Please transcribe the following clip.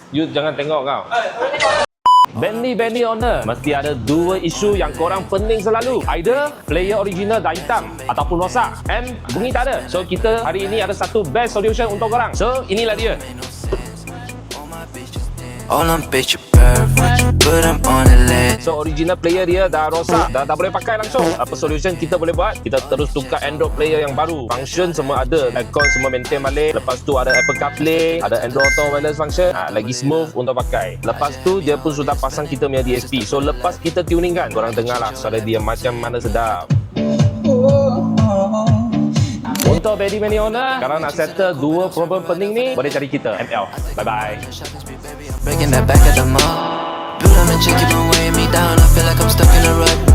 You jangan tengok kau. Bentley owner mesti ada dua isu yang korang pening selalu. Either player original dah hitam ataupun rosak, and bunyi tak ada. So kita hari ini ada satu best solution untuk korang. So inilah dia. All I'm picture perfect, but I'm on a list. So original player dia dah rosak, dah tak boleh pakai langsung. Apa solution kita boleh buat? Kita terus tukar Android player yang baru. Function semua ada, aircon semua maintain balik. Lepas tu ada Apple CarPlay, ada Android Auto wireless function, lagi smooth untuk pakai. Lepas tu dia pun sudah pasang kita punya DSP. So lepas kita tuning kan, korang dengar lah suara dia macam mana sedap. Untuk Bentley owner, sekarang nak settle dua problem pening ni, boleh cari kita ML. Bye bye. Breaking that back at the mall. Build up and chick, keep on weighing me down. I feel like I'm stuck in a rut.